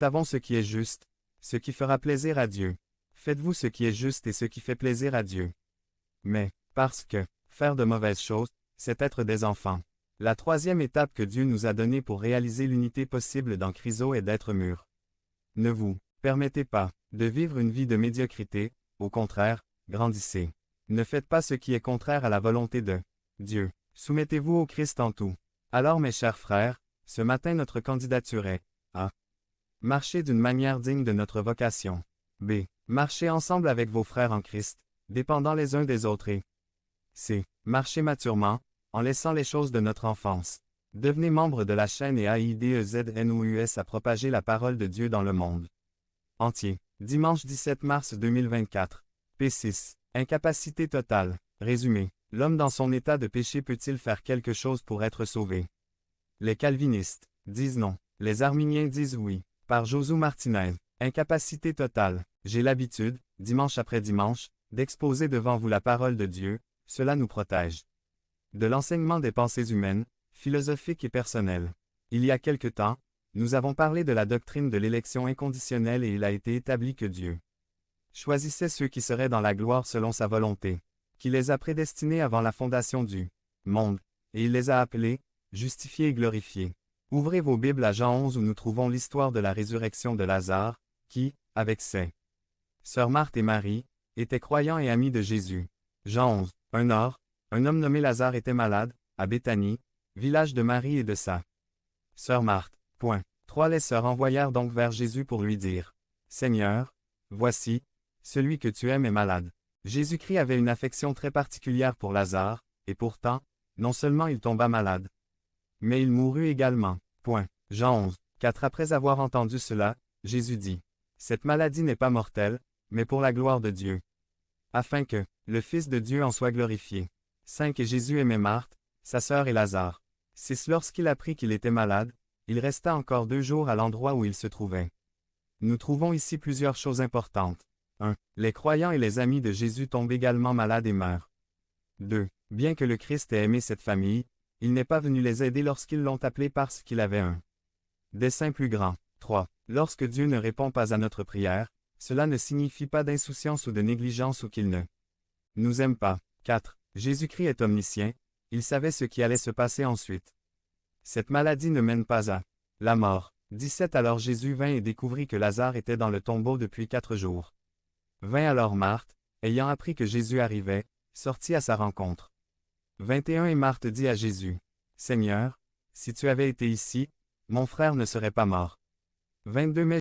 savons ce qui est juste, ce qui fera plaisir à Dieu. Faites-vous ce qui est juste et ce qui fait plaisir à Dieu. Mais, parce que, faire de mauvaises choses, c'est être des enfants. La troisième étape que Dieu nous a donnée pour réaliser l'unité possible dans Chryso est d'être mûr. Ne vous permettez pas de vivre une vie de médiocrité, au contraire, grandissez. Ne faites pas ce qui est contraire à la volonté de Dieu. Soumettez-vous au Christ en tout. Alors mes chers frères, ce matin notre candidature est A. Marcher d'une manière digne de notre vocation. B. Marcher ensemble avec vos frères en Christ, dépendant les uns des autres et C. Marcher maturement, en laissant les choses de notre enfance. Devenez membre de la chaîne et AIDEZNOUS à propager la parole de Dieu dans le monde entier. Dimanche 17 mars 2024. P6. Incapacité totale. Résumé. L'homme dans son état de péché peut-il faire quelque chose pour être sauvé? Les calvinistes disent non. Les arminiens disent oui. Par Josué Martinez. Incapacité totale. J'ai l'habitude, dimanche après dimanche, d'exposer devant vous la parole de Dieu, cela nous protège. De l'enseignement des pensées humaines, philosophiques et personnelles. Il y a quelque temps, nous avons parlé de la doctrine de l'élection inconditionnelle et il a été établi que Dieu choisissait ceux qui seraient dans la gloire selon sa volonté, qui les a prédestinés avant la fondation du monde, et il les a appelés, justifiés et glorifiés. Ouvrez vos Bibles à Jean 11 où nous trouvons l'histoire de la résurrection de Lazare, qui, avec ses sœurs Marthe et Marie, étaient croyants et amis de Jésus. Jean 11. Un homme nommé Lazare était malade, à Béthanie, village de Marie et de sa sœur Marthe. 3. Les sœurs envoyèrent donc vers Jésus pour lui dire, « Seigneur, voici, celui que tu aimes est malade. » Jésus-Christ avait une affection très particulière pour Lazare, et pourtant, non seulement il tomba malade, mais il mourut également. Jean 11. 4. Après avoir entendu cela, Jésus dit, « Cette maladie n'est pas mortelle, mais pour la gloire de Dieu, afin que le Fils de Dieu en soit glorifié. » 5. Et Jésus aimait Marthe, sa sœur et Lazare. 6. Lorsqu'il apprit qu'il était malade, il resta encore 2 jours à l'endroit où il se trouvait. Nous trouvons ici plusieurs choses importantes. 1. Les croyants et les amis de Jésus tombent également malades et meurent. 2. Bien que le Christ ait aimé cette famille, il n'est pas venu les aider lorsqu'ils l'ont appelé parce qu'il avait un dessein plus grand. 3. Lorsque Dieu ne répond pas à notre prière, cela ne signifie pas d'insouciance ou de négligence ou qu'il ne nous aime pas. 4. Jésus-Christ est omniscient, il savait ce qui allait se passer ensuite. Cette maladie ne mène pas à la mort. 17. Alors Jésus vint et découvrit que Lazare était dans le tombeau depuis 4 jours. 20. Alors Marthe, ayant appris que Jésus arrivait, sortit à sa rencontre. 21. Et Marthe dit à Jésus, « Seigneur, si tu avais été ici, mon frère ne serait pas mort. » 22. Mais